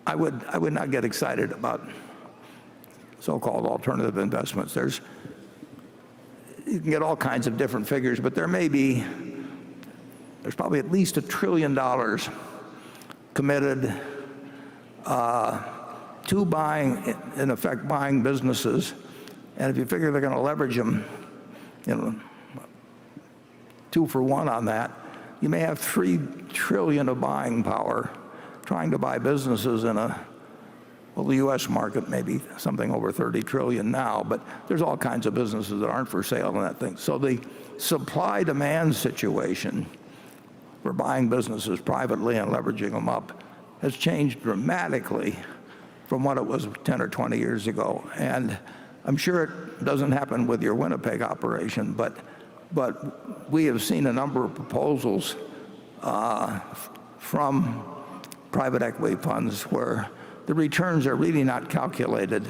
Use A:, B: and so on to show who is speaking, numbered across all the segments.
A: I would not get excited about so-called alternative investments. You can get all kinds of different figures, but there's probably at least $1 trillion committed to buying, in effect, buying businesses. And if you figure they're going to leverage them, 2 for 1 on that, you may have $3 trillion of buying power trying to buy businesses in the U.S. market may be something over 30 trillion now, but there's all kinds of businesses that aren't for sale in that thing. So the supply-demand situation for buying businesses privately and leveraging them up has changed dramatically from what it was 10 or 20 years ago. And I'm sure it doesn't happen with your Winnipeg operation, but we have seen a number of proposals from private equity funds where the returns are really not calculated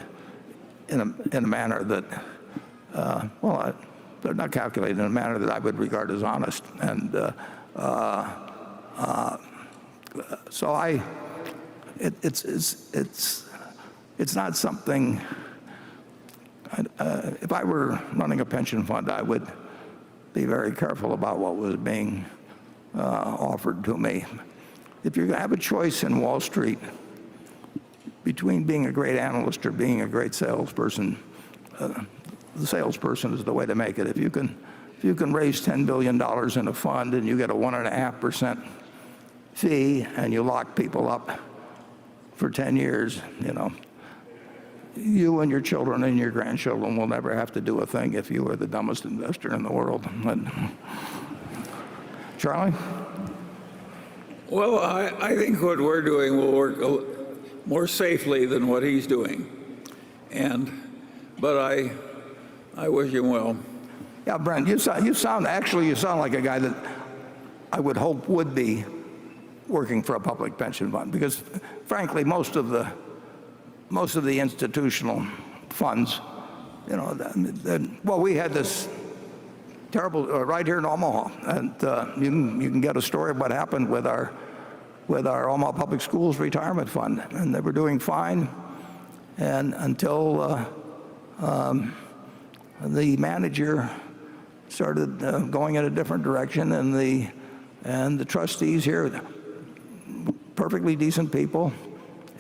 A: in a manner that, they're not calculated in a manner that I would regard as honest. And so it's not something. If I were running a pension fund, I would be very careful about what was being offered to me. If you have a choice in Wall Street between being a great analyst or being a great salesperson, the salesperson is the way to make it. If you can raise $10 billion in a fund and you get a 1.5% fee and you lock people up for 10 years, you and your children and your grandchildren will never have to do a thing if you are the dumbest investor in the world. Charlie?
B: Well, I think what we're doing will work more safely than what he's doing. But I wish him well.
A: Yeah, Brent, you sound like a guy that I would hope would be working for a public pension fund, because frankly, most of the institutional funds, we had this terrible right here in Omaha, and you can get a story of what happened with our Omaha Public Schools retirement fund, and they were doing fine, and until the manager started going in a different direction, and the trustees here, perfectly decent people,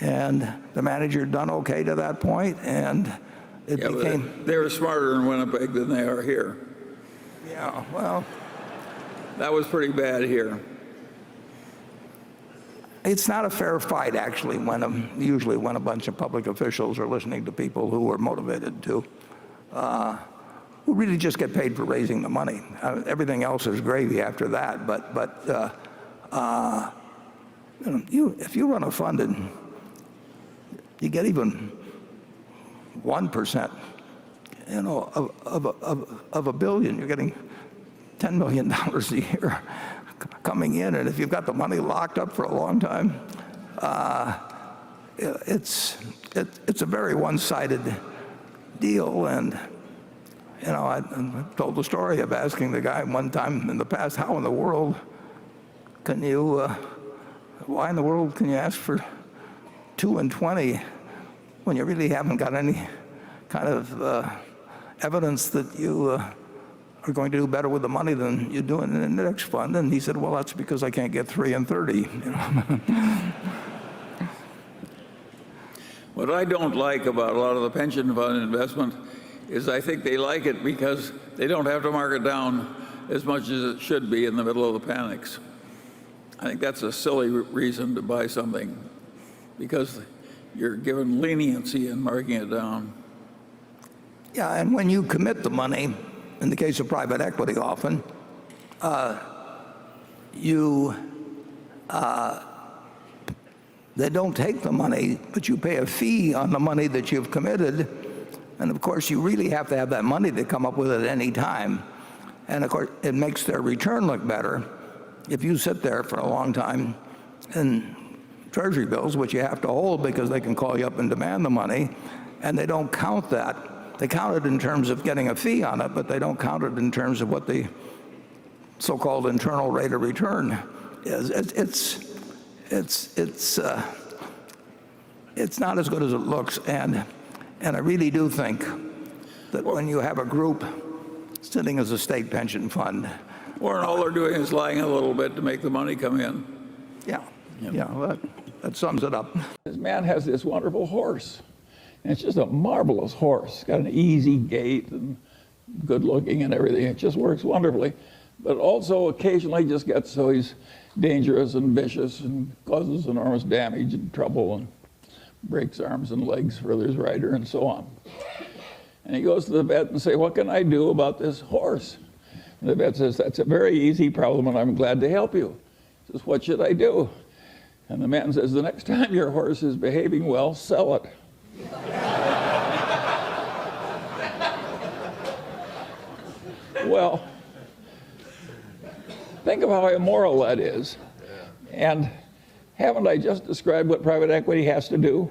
A: and the manager done okay to that point, and it became.
B: They were smarter in Winnipeg than they are here.
A: Yeah, well,
B: that was pretty bad here.
A: It's not a fair fight, actually, usually when a bunch of public officials are listening to people who are motivated to, who really just get paid for raising the money. Everything else is gravy after that. If you run a fund and you get even 1%, of $1 billion, you're getting $10 million a year coming in, and if you've got the money locked up for a long time, it's a very one-sided deal. And I told the story of asking the guy one time in the past, why in the world can you ask for 2 and 20 when you really haven't got any kind of evidence that you are going to do better with the money than you do in an index fund? And he said, well, that's because I can't get 3 and 30.
B: What I don't like about a lot of the pension fund investment is I think they like it because they don't have to mark it down as much as it should be in the middle of the panics. I think that's a silly reason to buy something, because you're given leniency in marking it down.
A: Yeah, and when you commit the money, in the case of private equity often, they don't take the money, but you pay a fee on the money that you've committed. And of course, you really have to have that money to come up with it at any time. And of course, it makes their return look better if you sit there for a long time in treasury bills, which you have to hold because they can call you up and demand the money, and they don't count that. They count it in terms of getting a fee on it, but they don't count it in terms of what the so-called internal rate of return is. it's not as good as it looks, and I really do think that when you have a group sitting as a state pension fund,
B: Warren, all they're doing is lying a little bit to make the money come in.
A: well, that sums it up.
B: This man has this wonderful horse, and it's just a marvelous horse. It's got an easy gait and good looking and everything. It just works wonderfully, but also occasionally just gets so he's dangerous and vicious and causes enormous damage and trouble and breaks arms and legs for his rider and so on. And he goes to the vet and says, "What can I do about this horse?" And the vet says, "That's a very easy problem, and I'm glad to help you." He says, "What should I do?" And the man says, "The next time your horse is behaving well, sell it." Well, think of how immoral that is. And haven't I just described what private equity has to do?